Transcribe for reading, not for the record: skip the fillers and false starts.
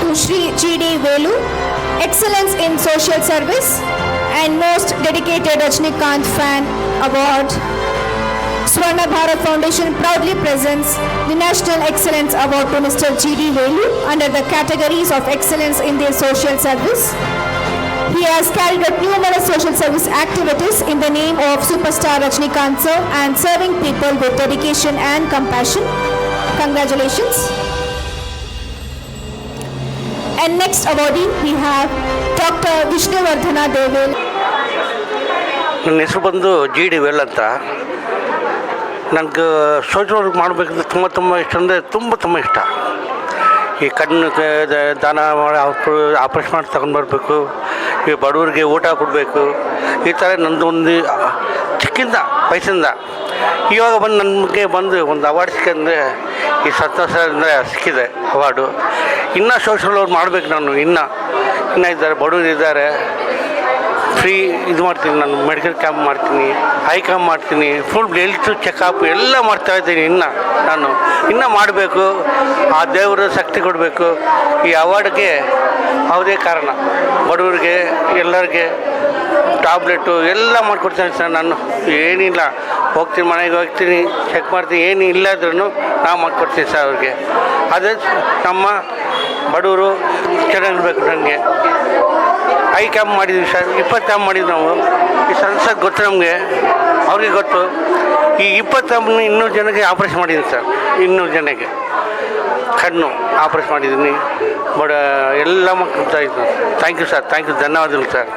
to Shri G.D. Velu, Excellence in Social Service and Most Dedicated Rajnikant Fan Award. Swarna Bharat Foundation proudly presents the National Excellence Award to Mr. G.D. Velu under the categories of excellence in their social service. He has carried out numerous social service activities in the name of superstar Rajnikant sir and serving people with dedication and compassion. Congratulations. And next awardee we have Dr. Vishnuvardhana Devel. ನನ್ನ ಹೆಸರು ಬಂದು G.D. Well ಅಂತ. ನನಗೆ social work ಮಾಡಬೇಕಂದ್ರೆ ತುಂಬ ಇಷ್ಟ ಅಂದರೆ ತುಂಬ ಇಷ್ಟ. ಈ ಕಣ್ಣು ದಾನ ಮಾಡಿ ಆಪರೇಷನ್ ಮಾಡಿ ತಗೊಂಡ್ಬರ್ಬೇಕು, ಈ ಬಡವರಿಗೆ ಊಟ ಕೊಡಬೇಕು, ಈ ಥರ ನಂದು ಒಂದು ಚಿಕ್ಕಿಂದ ವಯಸ್ಸಿಂದ ಇವಾಗ ನನಗೆ ಒಂದು ಅವಾರ್ಡ್ ಸಿಕ್ಕಂದರೆ ಈ ಸಂತೋಷ ಅಂದರೆ ಸಿಕ್ಕಿದೆ ಅವಾರ್ಡು. ಇನ್ನೂ ಸೋಷಲ್ ವರ್ಕ್ ಮಾಡಬೇಕು ನಾನು. ಇನ್ನೂ ಇದ್ದಾರೆ ಬಡವರು ಇದ್ದಾರೆ. ಫ್ರೀ ಇದು ಮಾಡ್ತೀನಿ, ನಾನು ಮೆಡಿಕಲ್ ಕ್ಯಾಂಪ್ ಮಾಡ್ತೀನಿ, ಐ ಕ್ಯಾಂಪ್ ಮಾಡ್ತೀನಿ, ಫುಲ್ ಹೆಲ್ತ್ ಚೆಕಪ್ ಎಲ್ಲ ಮಾಡ್ತಾಯಿದ್ದೀನಿ. ಇನ್ನೂ ಮಾಡಬೇಕು. ಆ ದೇವರು ಶಕ್ತಿ ಕೊಡಬೇಕು. ಈ ಅವಾರ್ಡ್ಗೆ ಯಾವುದೇ ಕಾರಣ ಬಡವರಿಗೆ ಎಲ್ಲರಿಗೆ ಟ್ಯಾಬ್ಲೆಟು ಎಲ್ಲ ಮಾಡಿಕೊಡ್ತೀನಿ ಸರ್. ನಾನು ಏನಿಲ್ಲ, ಹೋಗ್ತೀನಿ, ಮನೆಗೆ ಹೋಗ್ತೀನಿ, ಚೆಕ್ ಮಾಡ್ತೀನಿ, ಏನು ಇಲ್ಲಾದ್ರೂ ನಾವು ಮಾಡಿಕೊಡ್ತೀನಿ ಸರ್ ಅವ್ರಿಗೆ. ಅದೇ ನಮ್ಮ ಬಡವರು ಚೆನ್ನಾಗಿರ್ಬೇಕು. ನನಗೆ ಐ ಕ್ಯಾಂಪ್ ಮಾಡಿದ್ವಿ ಸರ್, 20 ಕ್ಯಾಂಪ್ ಮಾಡಿದ್ವಿ ನಾವು. ಈ ಸರ್ ಗೊತ್ತು ನಮಗೆ, ಅವ್ರಿಗೆ ಗೊತ್ತು. ಈ 20 ಕ್ಯಾಂಪ್ನ 200 ಜನಕ್ಕೆ ಆಪ್ರೇಷನ್ ಮಾಡಿದ್ದೀನಿ ಸರ್. 200 ಜನಕ್ಕೆ ಕಣ್ಣು ಆಪ್ರೇಷನ್ ಮಾಡಿದ್ದೀನಿ. ಎಲ್ಲ ಮಕ್ಕಳು ಥ್ಯಾಂಕ್ ಯು ಸರ್, ಧನ್ಯವಾದಗಳು ಸರ್.